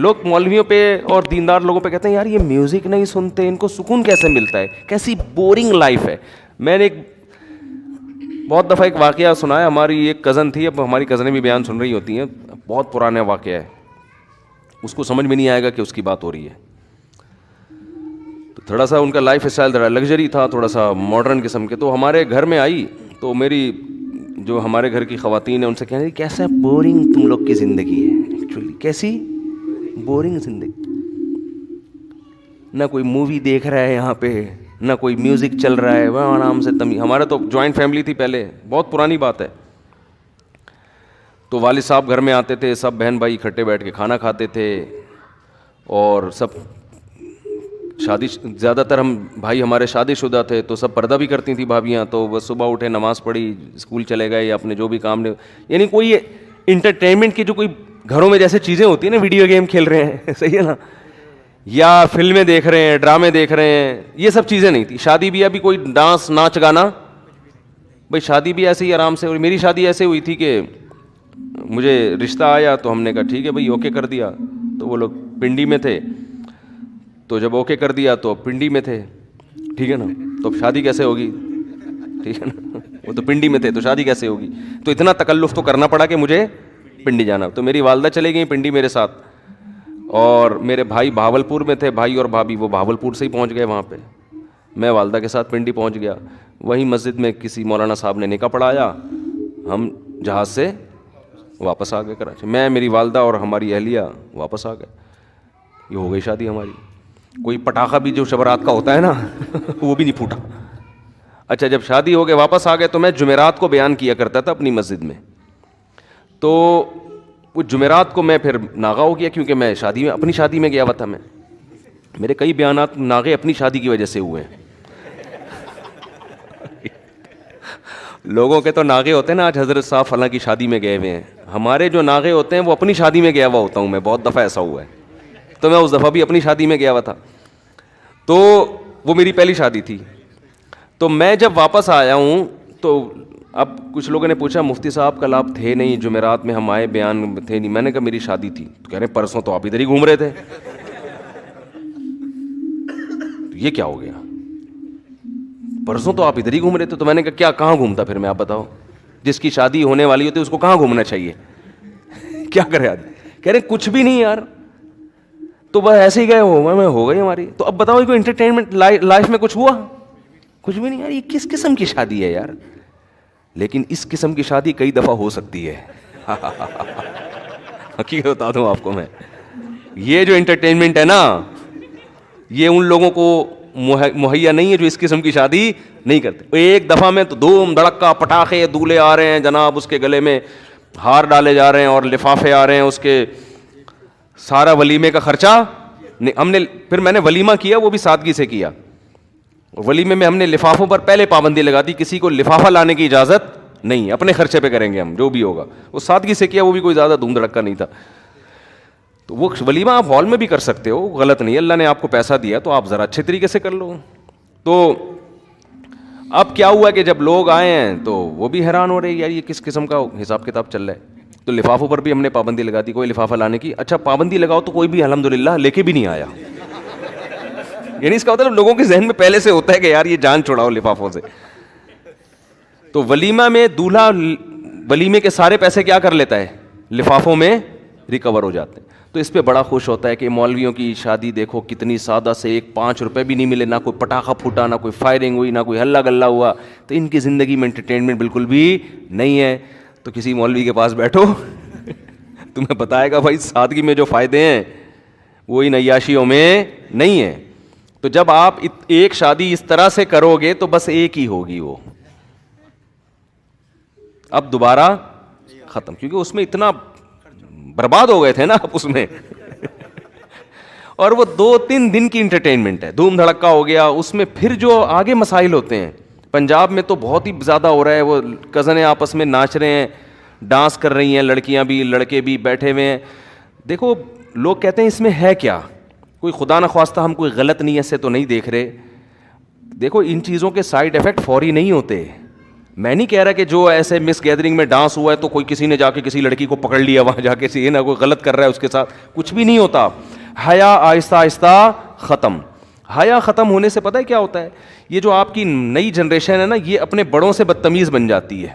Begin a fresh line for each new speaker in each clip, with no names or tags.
لوگ مولویوں پہ اور دیندار لوگوں پہ کہتے ہیں یار یہ میوزک نہیں سنتے, ان کو سکون کیسے ملتا ہے, کیسی بورنگ لائف ہے. میں نے بہت دفعہ ایک واقعہ سنا ہے, ہماری ایک کزن تھی, اب ہماری کزنیں بھی بیان سن رہی ہوتی ہیں, بہت پرانا واقعہ ہے, اس کو سمجھ میں نہیں آئے گا کہ اس کی بات ہو رہی ہے. تو تھوڑا سا ان کا لائف اسٹائل ذرا لگژری تھا, تھوڑا سا ماڈرن قسم کے. تو ہمارے گھر میں آئی تو میری جو ہمارے گھر کی خواتین ہیں ان سے کہنے لگی کیسا بورنگ تم لوگ کی زندگی ہے. ایکچولی کیسی بورنگ زندگی, نہ کوئی مووی دیکھ رہا ہے یہاں پہ, نہ کوئی میوزک چل رہا ہے, وہ آرام سے ہمارا تو جوائنٹ فیملی تھی پہلے, بہت پرانی بات ہے. تو والد صاحب گھر میں آتے تھے, سب بہن بھائی اکٹھے بیٹھ کے کھانا کھاتے تھے, اور سب شادی, زیادہ تر ہم بھائی ہمارے شادی شدہ تھے, تو سب پردہ بھی کرتی تھیں بھابیاں. تو بس صبح اٹھے, نماز پڑھی, اسکول چلے گئے یا اپنے جو بھی کام نے, یعنی کوئی انٹرٹینمنٹ کی جو کوئی گھروں میں جیسے چیزیں ہوتی ہیں نا, ویڈیو گیم کھیل رہے ہیں, صحیح ہے نا, یا فلمیں دیکھ رہے ہیں, ڈرامے دیکھ رہے ہیں, یہ سب چیزیں نہیں تھی. شادی بھی ابھی کوئی ڈانس ناچ گانا, بھائی شادی بھی ایسے ہی آرام سے. اور میری شادی ایسے ہوئی تھی کہ مجھے رشتہ آیا تو ہم نے کہا ٹھیک ہے بھائی اوکے کر دیا. تو وہ لوگ پنڈی میں تھے, تو جب اوکے کر دیا تو پنڈی میں تھے, ٹھیک ہے نا, تو اب شادی کیسے ہوگی, ٹھیک ہے نا, وہ تو پنڈی میں تھے تو شادی کیسے ہوگی. تو اتنا تکلف تو کرنا پڑا کہ مجھے پنڈی جانا. تو میری والدہ چلے گئیں پنڈی میرے ساتھ, اور میرے بھائی بھاولپور میں تھے, بھائی اور بھابھی وہ بھاولپور سے ہی پہنچ گئے وہاں پہ. میں والدہ کے ساتھ پنڈی پہنچ گیا. وہیں مسجد میں کسی مولانا صاحب نے نکاح پڑھایا, ہم جہاز سے واپس آ گئے کراچی, میں میری والدہ اور ہماری اہلیہ واپس آ گئے. یہ ہو گئی شادی ہماری. کوئی پٹاخہ بھی جو شبرات کا ہوتا ہے نا وہ بھی نہیں پھوٹا. اچھا, جب شادی ہو گئے واپس آ گئے, تو میں جمعرات کو بیان کیا کرتا تھا اپنی مسجد میں. تو وہ جمعرات کو میں پھر ناغا ہو گیا, کیونکہ میں شادی میں, اپنی شادی میں گیا ہوا تھا. میں میرے کئی بیانات ناغے اپنی شادی کی وجہ سے ہوئے ہیں. لوگوں کے تو ناغے ہوتے ہیں نا, آج حضرت صاحب فلاں کی شادی میں گئے ہوئے ہیں, ہمارے جو ناغے ہوتے ہیں وہ اپنی شادی میں گیا ہوا ہوتا ہوں میں. بہت دفعہ ایسا ہوا ہے. تو میں اس دفعہ بھی اپنی شادی میں گیا ہوا تھا. تو وہ میری پہلی شادی تھی. تو میں جب واپس آیا ہوں تو اب کچھ لوگوں نے پوچھا مفتی صاحب کل آپ تھے نہیں جمعرات میں, ہم آئے بیان تھے نہیں. میں نے کہا میری شادی تھی. تو کہہ رہے پرسوں تو آپ ادھر ہی گھوم رہے تھے. تو یہ کیا ہو گیا, پرسوں تو آپ ادھر ہی گھوم رہے تھے. تو میں نے کہا کیا, کہاں گھومتا پھر میں, آپ بتاؤ. جس کی شادی ہونے والی ہوتی ہے اس کو کہاں گھومنا چاہیے, کیا کرے آدمی. کہہ رہے کچھ بھی نہیں یار, تو بس ایسے ہی گئے ہو گئی ہماری. تو اب بتاؤ کوئی انٹرٹینمنٹ لائف میں کچھ ہوا, کچھ بھی نہیں یار. یہ کس قسم کی شادی ہے یار. لیکن اس قسم کی شادی کئی دفعہ ہو سکتی ہے. حقیقت بتا دوں آپ کو میں, یہ جو انٹرٹینمنٹ ہے نا, یہ ان لوگوں کو مہیا نہیں ہے جو اس قسم کی شادی نہیں کرتے. ایک دفعہ میں تو دھوم دھڑکا, پٹاخے, دولے آ رہے ہیں جناب, اس کے گلے میں ہار ڈالے جا رہے ہیں اور لفافے آ رہے ہیں اس کے, سارا ولیمے کا خرچہ ہم نے. پھر میں نے ولیمہ کیا وہ بھی سادگی سے کیا. ولیمے میں ہم نے لفافوں پر پہلے پابندی لگا دی, کسی کو لفافہ لانے کی اجازت نہیں, اپنے خرچے پہ کریں گے ہم جو بھی ہوگا. وہ سادگی سے کیا, وہ بھی کوئی زیادہ دھوم دھڑکا نہیں تھا. تو وہ ولیمہ آپ ہال میں بھی کر سکتے ہو, غلط نہیں. اللہ نے آپ کو پیسہ دیا تو آپ ذرا اچھے طریقے سے کر لو. تو اب کیا ہوا کہ جب لوگ آئے ہیں تو وہ بھی حیران ہو رہے یار یہ کس قسم کا حساب کتاب چل رہا ہے. تو لفافوں پر بھی ہم نے پابندی لگا دی, کوئی لفافہ لانے کی. اچھا پابندی لگاؤ تو کوئی بھی الحمدللہ لے کے بھی نہیں آیا. یعنی اس کا مطلب لوگوں کے ذہن میں پہلے سے ہوتا ہے کہ یار یہ جان چھڑاؤ لفافوں سے. تو ولیمہ میں دولہا ولیمے کے سارے پیسے کیا کر لیتا ہے, لفافوں میں ریکور ہو جاتے ہیں. تو اس پہ بڑا خوش ہوتا ہے کہ مولویوں کی شادی دیکھو کتنی سادہ سے, ایک 5 روپے بھی نہیں ملے, نہ کوئی پٹاخہ پھوٹا, نہ کوئی فائرنگ ہوئی, نہ کوئی ہلہ گلہ ہوا. تو ان کی زندگی میں انٹرٹینمنٹ بالکل بھی نہیں ہے. تو کسی مولوی کے پاس بیٹھو تمہیں بتائے گا بھائی سادگی میں جو فائدے ہیں وہ ان عیاشیوں میں نہیں ہیں. تو جب آپ ایک شادی اس طرح سے کرو گے تو بس ایک ہی ہوگی, وہ اب دوبارہ ختم, کیونکہ اس میں اتنا برباد ہو گئے تھے نا آپ اس میں. اور وہ 2-3 دن کی انٹرٹینمنٹ ہے, دھوم دھڑکا ہو گیا. اس میں پھر جو آگے مسائل ہوتے ہیں, پنجاب میں تو بہت ہی زیادہ ہو رہا ہے. وہ کزنیں آپس میں ناچ رہے ہیں, ڈانس کر رہی ہیں, لڑکیاں بھی لڑکے بھی بیٹھے ہوئے ہیں. دیکھو لوگ کہتے ہیں اس میں ہے کیا, کوئی خدا نخواستہ ہم کوئی غلط نیت سے تو نہیں دیکھ رہے. دیکھو ان چیزوں کے سائیڈ ایفیکٹ فوری نہیں ہوتے. میں نہیں کہہ رہا کہ جو ایسے مس گیدرنگ میں ڈانس ہوا ہے تو کوئی کسی نے جا کے کسی لڑکی کو پکڑ لیا وہاں جا کے یہ نہ کوئی غلط کر رہا ہے اس کے ساتھ, کچھ بھی نہیں ہوتا. حیا آہستہ آہستہ ختم. حیا ختم ہونے سے پتہ ہے کیا ہوتا ہے, یہ جو آپ کی نئی جنریشن ہے نا, یہ اپنے بڑوں سے بدتمیز بن جاتی ہے,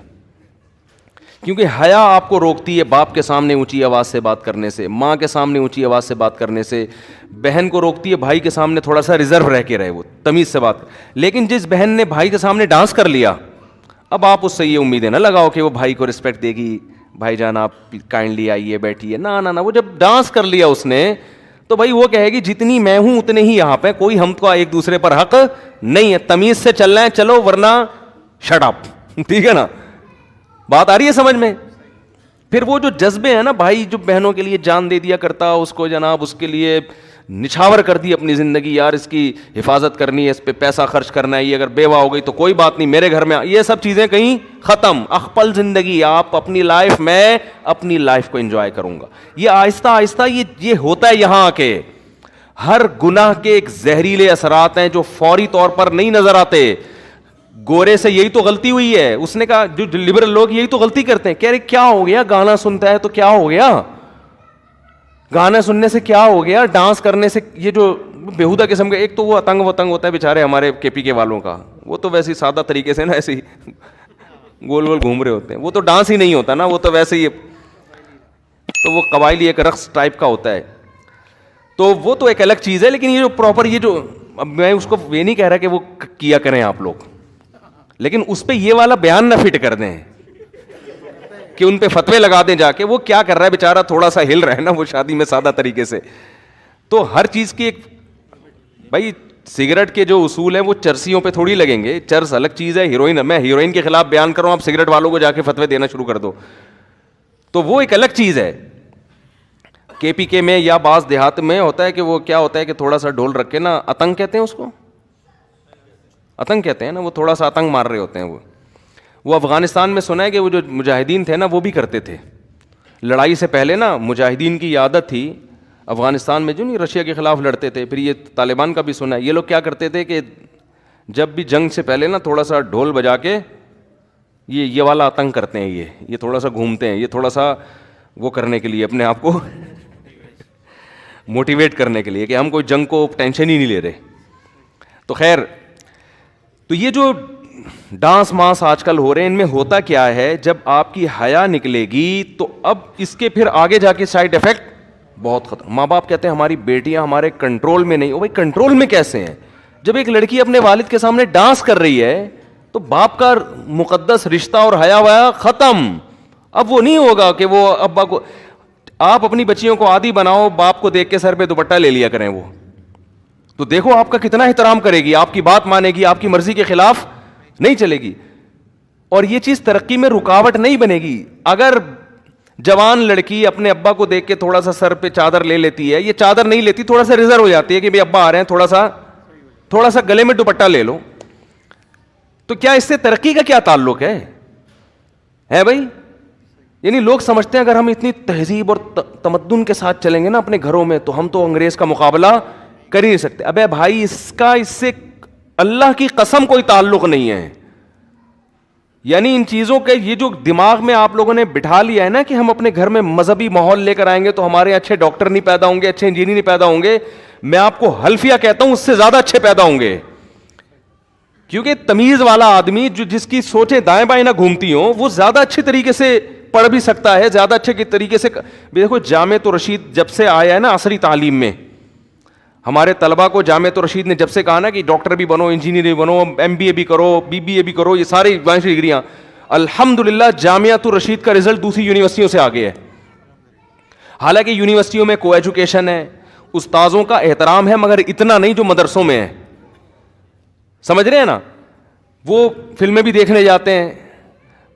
کیونکہ حیا آپ کو روکتی ہے باپ کے سامنے اونچی آواز سے بات کرنے سے, ماں کے سامنے اونچی آواز سے بات کرنے سے, بہن کو روکتی ہے بھائی کے سامنے تھوڑا سا ریزرو رہ کے رہے, وہ تمیز سے بات. لیکن جس بہن نے بھائی کے سامنے ڈانس کر لیا, اب آپ اس سے یہ امیدیں نہ لگاؤ کہ وہ بھائی کو رسپیکٹ دے گی, بھائی جان آپ کائنڈلی آئیے بیٹھیے, نہ وہ جب ڈانس کر لیا اس نے تو بھائی وہ کہے گی جتنی میں ہوں اتنے ہی یہاں پہ, کوئی ہم کو ایک دوسرے پر حق نہیں ہے, تمیز سے چلنا ہے چلو ورنہ شٹ اپ. ٹھیک ہے نا, بات آ رہی ہے سمجھ میں. پھر وہ جو جذبے ہیں نا, بھائی جو بہنوں کے لیے جان دے دیا کرتا, اس کو جناب اس کے لیے نچھاور کر دی اپنی زندگی, یار اس کی حفاظت کرنی ہے, اس پہ پیسہ خرچ کرنا ہے, یہ اگر بیوہ ہو گئی تو کوئی بات نہیں میرے گھر میں, یہ سب چیزیں کہیں ختم. اخپل زندگی, آپ اپنی لائف, میں اپنی لائف کو انجوائے کروں گا. یہ آہستہ آہستہ یہ ہوتا ہے یہاں آ کے. ہر گناہ کے ایک زہریلے اثرات ہیں جو فوری طور پر نہیں نظر آتے. گورے سے یہی تو غلطی ہوئی ہے, اس نے کہا جو لبرل لوگ یہی تو غلطی کرتے ہیں, کہہ رہے کیا ہو گیا, گانا سنتا ہے تو کیا ہو گیا, گانا سننے سے کیا ہو گیا, ڈانس کرنے سے, یہ جو بےہودہ قسم کا, ایک تو وہ اتنگ وتنگ ہوتا ہے بیچارے ہمارے کے پی کے والوں کا, وہ تو ویسے سادہ طریقے سے نا ایسے ہی گول گول گھوم رہے ہوتے ہیں, وہ تو ڈانس ہی نہیں ہوتا نا, وہ تو ویسے ہی, تو وہ قبائلی ایک رقص ٹائپ کا ہوتا ہے, تو وہ تو ایک الگ چیز ہے. لیکن یہ جو پراپر, یہ جو, اب میں اس کو یہ نہیں کہہ رہا کہ وہ کیا کریں آپ لوگ, لیکن اس پہ یہ والا بیان نہ فٹ کر دیں کہ ان پہ فتوے لگا دیں جا کے, وہ کیا کر رہا ہے بیچارہ, تھوڑا سا ہل رہا ہے نا وہ شادی میں سادہ طریقے سے. تو ہر چیز کی ایک, بھائی سگریٹ کے جو اصول ہیں وہ چرسیوں پہ تھوڑی لگیں گے, چرس الگ چیز ہے, ہیروئن, میں ہیروئن کے خلاف بیان کر رہا ہوں, آپ سگریٹ والوں کو جا کے فتوے دینا شروع کر دو, تو وہ ایک الگ چیز ہے. کے پی کے میں یا بعض دیہات میں ہوتا ہے کہ وہ کیا ہوتا ہے کہ تھوڑا سا ڈھول رکھ کے نا, اتنگ کہتے ہیں اس کو, اتنگ کہتے ہیں نا, وہ تھوڑا سا اتنگ مار رہے ہوتے ہیں. وہ افغانستان میں سنا ہے کہ وہ جو مجاہدین تھے نا وہ بھی کرتے تھے لڑائی سے پہلے نا, مجاہدین کی عادت تھی افغانستان میں, جو نہیں رشیا کے خلاف لڑتے تھے, پھر یہ طالبان کا بھی سنا ہے, یہ لوگ کیا کرتے تھے کہ جب بھی جنگ سے پہلے نا تھوڑا سا ڈھول بجا کے یہ والا اتنگ کرتے ہیں, یہ تھوڑا سا گھومتے ہیں, یہ تھوڑا سا وہ کرنے کے لیے, اپنے آپ کو موٹیویٹ کرنے کے لیے کہ ہم کوئی جنگ کو ٹینشن ہی نہیں لے رہے. تو خیر, تو یہ جو ڈانس مانس آج کل ہو رہے ہیں, ان میں ہوتا کیا ہے, جب آپ کی حیا نکلے گی تو اب اس کے پھر آگے جا کے سائڈ افیکٹ بہت خطرہ. ماں باپ کہتے ہیں ہماری بیٹیاں ہمارے کنٹرول میں نہیں. او بھائی کنٹرول میں کیسے ہیں, جب ایک لڑکی اپنے والد کے سامنے ڈانس کر رہی ہے تو باپ کا مقدس رشتہ اور حیا ویا ختم. اب وہ نہیں ہوگا کہ وہ ابا کو, آپ اپنی بچیوں کو عادی بناؤ, باپ کو دیکھ کے سر پہ دوپٹہ لے لیا کریں, وہ تو دیکھو آپ کا کتنا احترام کرے گی, آپ کی بات مانے گی, آپ کی مرضی کے خلاف نہیں چلے گی. اور یہ چیز ترقی میں رکاوٹ نہیں بنے گی. اگر جوان لڑکی اپنے ابا کو دیکھ کے تھوڑا سا سر پہ چادر لے لیتی ہے, یہ چادر نہیں لیتی, تھوڑا سا ریزرو ہو جاتی ہے کہ بھائی ابا آ رہے ہیں, تھوڑا سا گلے میں دوپٹہ لے لو, تو کیا اس سے ترقی کا کیا تعلق ہے بھائی. یعنی لوگ سمجھتے ہیں اگر ہم اتنی تہذیب اور تمدن کے ساتھ چلیں گے نا اپنے گھروں میں تو ہم تو انگریز کا مقابلہ کر ہی نہیں سکتے. ابے بھائی, اس سے اللہ کی قسم کوئی تعلق نہیں ہے. یعنی ان چیزوں کے, یہ جو دماغ میں آپ لوگوں نے بٹھا لیا ہے نا کہ ہم اپنے گھر میں مذہبی ماحول لے کر آئیں گے تو ہمارے اچھے ڈاکٹر نہیں پیدا ہوں گے, اچھے انجینئر نہیں پیدا ہوں گے, میں آپ کو حلفیہ کہتا ہوں اس سے زیادہ اچھے پیدا ہوں گے. کیونکہ تمیز والا آدمی جس کی سوچیں دائیں بائیں نہ گھومتی ہوں, وہ زیادہ اچھے طریقے سے پڑھ بھی سکتا ہے, زیادہ اچھے طریقے سے. دیکھو جامعۃ الرشید جب سے آیا ہے نا عصری تعلیم میں, ہمارے طلبہ کو جامعۃ الرشید نے جب سے کہا نا کہ ڈاکٹر بھی بنو, انجینئر بھی بنو, ایم بی اے بھی کرو, بی بی اے بھی کرو, یہ ساری ڈگریاں, الحمدللہ جامعۃ الرشید کا رزلٹ دوسری یونیورسٹیوں سے آگے ہے. حالانکہ یونیورسٹیوں میں کو ایجوکیشن ہے, استاذوں کا احترام ہے, مگر اتنا نہیں جو مدرسوں میں ہے. سمجھ رہے ہیں نا, وہ فلمیں بھی دیکھنے جاتے ہیں.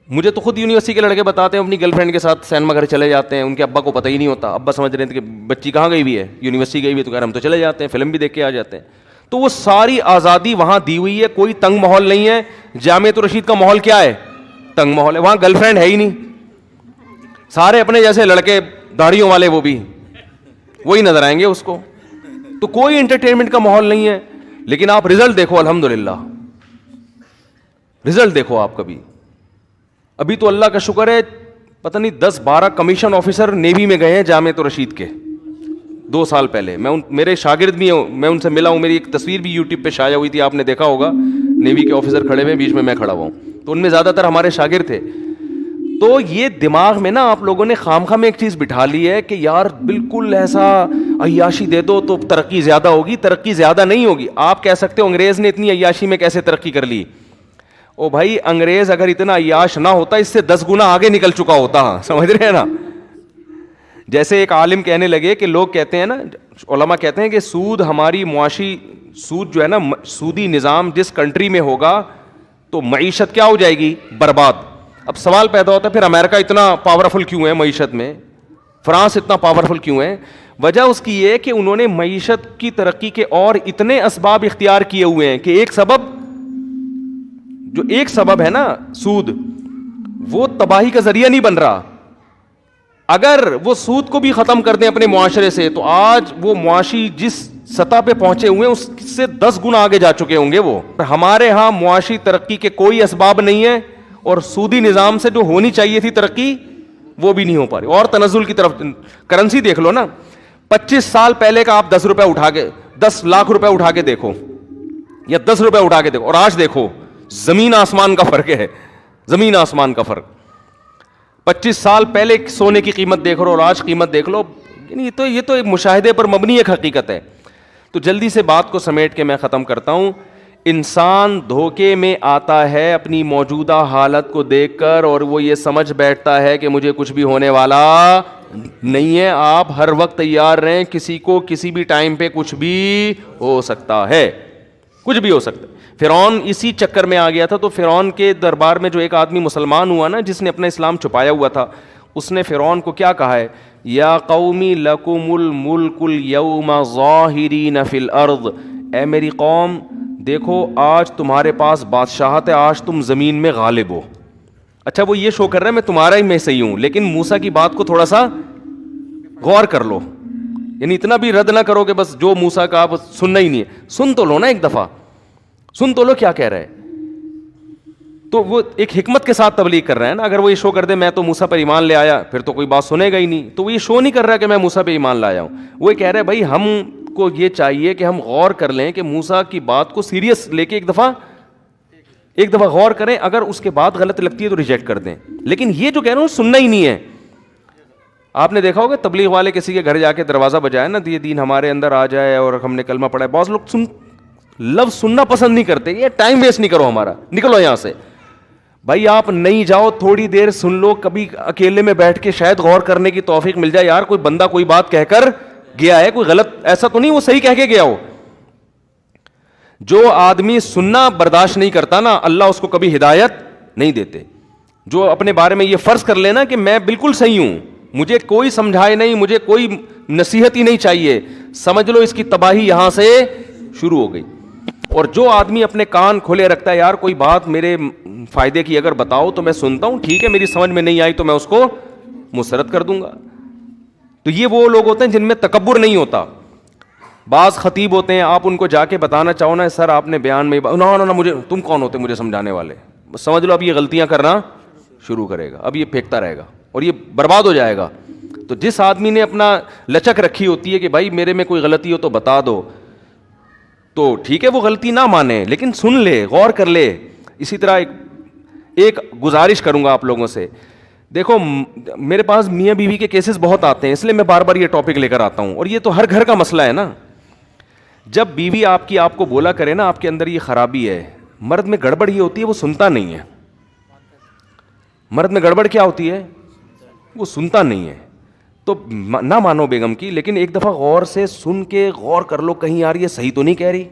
مجھے تو خود یونیورسٹی کے لڑکے بتاتے ہیں اپنی گرل فرینڈ کے ساتھ سینما گھر چلے جاتے ہیں, ان کے ابا کو پتہ ہی نہیں ہوتا, ابا سمجھ رہے تھے کہ بچی کہاں گئی ہوئی ہے, یونیورسٹی گئی ہوئی, تو کہہ رہے ہم تو چلے جاتے ہیں, فلم بھی دیکھ کے آ جاتے ہیں. تو وہ ساری آزادی وہاں دی ہوئی ہے, کوئی تنگ ماحول نہیں ہے. جامعۃ الرشید کا ماحول کیا ہے, تنگ ماحول ہے. وہاں گرل فرینڈ ہے ہی نہیں, سارے اپنے جیسے لڑکے داڑھیوں والے, وہ بھی وہی نظر آئیں گے اس کو. تو کوئی انٹرٹینمنٹ کا ماحول نہیں ہے. لیکن آپ رزلٹ دیکھو, الحمدللہ رزلٹ دیکھو آپ کبھی, ابھی تو اللہ کا شکر ہے پتہ نہیں 10-12 کمیشن آفیسر نیوی میں گئے ہیں جامعۃ رشید کے 2 سال پہلے. میرے شاگرد بھی ہیں, میں ان سے ملا ہوں, میری ایک تصویر بھی یوٹیوب پہ شائع ہوئی تھی, آپ نے دیکھا ہوگا, نیوی کے آفیسر کھڑے ہوئے, بیچ میں کھڑا ہوا ہوں, تو ان میں زیادہ تر ہمارے شاگرد تھے. تو یہ دماغ میں نا آپ لوگوں نے خامخواہ میں ایک چیز بٹھا لی ہے کہ یار بالکل ایسا عیاشی دے دو تو ترقی زیادہ ہوگی. ترقی زیادہ نہیں ہوگی. آپ کہہ سکتے ہو انگریز نے اتنی عیاشی میں کیسے ترقی کر لی. او بھائی انگریز اگر اتنا عیاش نہ ہوتا اس سے 10 گنا آگے نکل چکا ہوتا. سمجھ رہے ہیں نا. جیسے ایک عالم کہنے لگے کہ لوگ کہتے ہیں نا, علماء کہتے ہیں کہ سود ہماری معاشی, سود جو ہے نا, سودی نظام جس کنٹری میں ہوگا تو معیشت کیا ہو جائے گی, برباد. اب سوال پیدا ہوتا ہے پھر امریکہ اتنا پاورفل کیوں ہے معیشت میں, فرانس اتنا پاورفل کیوں ہے؟ وجہ اس کی یہ کہ انہوں نے معیشت کی ترقی کے اور اتنے اسباب اختیار کیے ہوئے ہیں کہ ایک سبب ہے نا سود, وہ تباہی کا ذریعہ نہیں بن رہا. اگر وہ سود کو بھی ختم کر دیں اپنے معاشرے سے تو آج وہ معاشی جس سطح پہ پہنچے ہوئے ہیں اس سے 10 گنا آگے جا چکے ہوں گے وہ. ہمارے ہاں معاشی ترقی کے کوئی اسباب نہیں ہے اور سودی نظام سے جو ہونی چاہیے تھی ترقی وہ بھی نہیں ہو پا رہی. اور تنزل کی طرف, کرنسی دیکھ لو نا, 25 سال پہلے کا آپ 10 روپے اٹھا کے 10 لاکھ روپے اٹھا کے دیکھو یا 10 روپے اٹھا کے دیکھو اور آج دیکھو, زمین آسمان کا فرق ہے, زمین آسمان کا فرق. 25 سال پہلے سونے کی قیمت دیکھ لو اور آج قیمت دیکھ لو. یہ تو ایک مشاہدے پر مبنی ایک حقیقت ہے. تو جلدی سے بات کو سمیٹ کے میں ختم کرتا ہوں. انسان دھوکے میں آتا ہے اپنی موجودہ حالت کو دیکھ کر اور وہ یہ سمجھ بیٹھتا ہے کہ مجھے کچھ بھی ہونے والا نہیں ہے. آپ ہر وقت تیار رہیں, کسی کو کسی بھی ٹائم پہ کچھ بھی ہو سکتا ہے, کچھ بھی ہو سکتا ہے. فرعون اسی چکر میں آ گیا تھا. تو فرعون کے دربار میں جو ایک آدمی مسلمان ہوا نا, جس نے اپنا اسلام چھپایا ہوا تھا, اس نے فرعون کو کیا کہا ہے, یا قومی لکم الملک اليوم ظاہرین فی الارض, اے میری قوم دیکھو آج تمہارے پاس بادشاہت ہے, آج تم زمین میں غالب ہو. اچھا وہ یہ شو کر رہا ہے میں تمہارا ہی میں صحیح ہوں, لیکن موسیٰ کی بات کو تھوڑا سا غور کر لو, یعنی اتنا بھی رد نہ کرو کہ بس جو موسیٰ کا آپ سننا ہی نہیں ہے. سن تو لو نا, ایک دفعہ سن تو لو کیا کہہ رہا ہے. تو وہ ایک حکمت کے ساتھ تبلیغ کر رہا ہے نا. اگر وہ یہ شو کر دے میں تو موسیٰ پر ایمان لے آیا, پھر تو کوئی بات سنے گا ہی نہیں. تو وہ یہ شو نہیں کر رہا کہ میں موسیٰ پہ ایمان لایا ہوں, وہ کہہ رہا ہے بھائی ہم کو یہ چاہیے کہ ہم غور کر لیں کہ موسیٰ کی بات کو سیریس لے کے ایک دفعہ غور کریں, اگر اس کے بعد غلط لگتی ہے تو ریجیکٹ کر دیں. لیکن یہ جو کہہ رہا ہوں سننا ہی نہیں ہے. آپ نے دیکھا ہوگا تبلیغ والے کسی کے گھر جا کے دروازہ بجائے نا, یہ دین ہمارے اندر آ جائے اور ہم نے کلمہ پڑھا ہے, بہت لوگ لفظ سننا پسند نہیں کرتے. یہ ٹائم ویسٹ نہیں کرو ہمارا, نکلو یہاں سے. بھائی آپ نہیں جاؤ, تھوڑی دیر سن لو, کبھی اکیلے میں بیٹھ کے شاید غور کرنے کی توفیق مل جائے. یار کوئی بندہ کوئی بات کہہ کر گیا ہے, کوئی غلط ایسا تو نہیں وہ صحیح کہہ کے گیا ہو. جو آدمی سننا برداشت نہیں کرتا نا, اللہ اس کو کبھی ہدایت نہیں دیتے. جو اپنے بارے میں یہ فرض کر لینا کہ میں بالکل صحیح ہوں, مجھے کوئی سمجھائے نہیں, مجھے کوئی نصیحت ہی نہیں چاہیے, سمجھ لو اس کی تباہی یہاں سے شروع ہو گئی. اور جو آدمی اپنے کان کھولے رکھتا ہے, یار کوئی بات میرے فائدے کی اگر بتاؤ تو میں سنتا ہوں, ٹھیک ہے میری سمجھ میں نہیں آئی تو میں اس کو مسرت کر دوں گا. تو یہ وہ لوگ ہوتے ہیں جن میں تکبر نہیں ہوتا. بعض خطیب ہوتے ہیں, آپ ان کو جا کے بتانا چاہو نا سر آپ نے بیان میں نہ مجھے, تم کون ہوتے مجھے سمجھانے والے, بس سمجھ لو اب یہ غلطیاں کرنا شروع کرے گا, اب یہ پھینکتا رہے گا اور یہ برباد ہو جائے گا. تو جس آدمی نے اپنا لچک رکھی ہوتی ہے کہ بھائی میرے میں کوئی غلطی ہو تو بتا دو, تو ٹھیک ہے وہ غلطی نہ مانے لیکن سن لے, غور کر لے. اسی طرح ایک گزارش کروں گا آپ لوگوں سے, دیکھو میرے پاس میاں بیوی کے کیسز بہت آتے ہیں, اس لیے میں بار بار یہ ٹاپک لے کر آتا ہوں, اور یہ تو ہر گھر کا مسئلہ ہے نا. جب بیوی آپ کو بولا کرے نا آپ کے اندر یہ خرابی ہے, مرد میں گڑبڑ یہ ہوتی ہے وہ سنتا نہیں ہے. مرد میں گڑبڑ کیا ہوتی ہے, وہ سنتا نہیں ہے. تو نہ مانو بیگم کی, لیکن ایک دفعہ غور سے سن کے غور کر لو کہیں یار یہ صحیح تو نہیں کہہ رہی.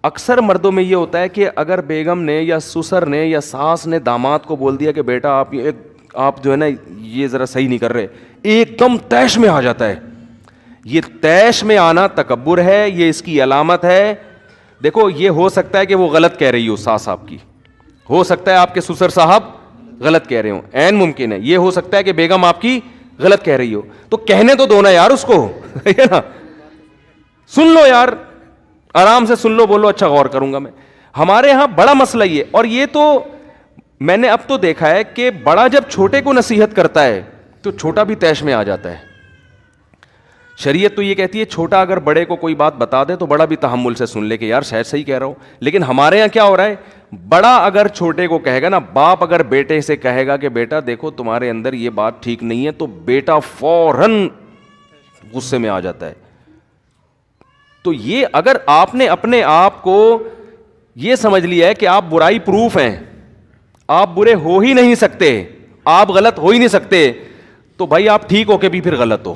اکثر مردوں میں یہ ہوتا ہے کہ اگر بیگم نے یا سسر نے یا ساس نے داماد کو بول دیا کہ بیٹا آپ جو ہے نا یہ ذرا صحیح نہیں کر رہے, ایک دم طیش میں آ جاتا ہے. یہ طیش میں آنا تکبر ہے, یہ اس کی علامت ہے. دیکھو یہ ہو سکتا ہے کہ وہ غلط کہہ رہی ہو ساس آپ کی, ہو سکتا ہے آپ کے سسر صاحب غلط کہہ رہے ہوں, عین ممکن ہے. یہ ہو سکتا ہے کہ بیگم آپ کی غلط کہہ رہی ہو, تو کہنے تو دو نا یار اس کو, ہے نا. سن لو یار, آرام سے سن لو, بولو اچھا غور کروں گا میں. ہمارے ہاں بڑا مسئلہ یہ, اور یہ تو میں نے اب تو دیکھا ہے کہ بڑا جب چھوٹے کو نصیحت کرتا ہے تو چھوٹا بھی طیش میں آ جاتا ہے. شریعت تو یہ کہتی ہے چھوٹا اگر بڑے کو کوئی بات بتا دے تو بڑا بھی تحمل سے سن لے کہ یار شاید صحیح کہہ رہا ہوں. لیکن ہمارے یہاں کیا ہو رہا ہے, بڑا اگر چھوٹے کو کہے گا نا, باپ اگر بیٹے سے کہے گا کہ بیٹا دیکھو تمہارے اندر یہ بات ٹھیک نہیں ہے, تو بیٹا فوراً غصے میں آ جاتا ہے. تو یہ اگر آپ نے اپنے آپ کو یہ سمجھ لیا ہے کہ آپ برائی پروف ہیں, آپ برے ہو ہی نہیں سکتے, آپ غلط ہو ہی نہیں سکتے, تو بھائی آپ ٹھیک ہو کے بھی پھر غلط ہو.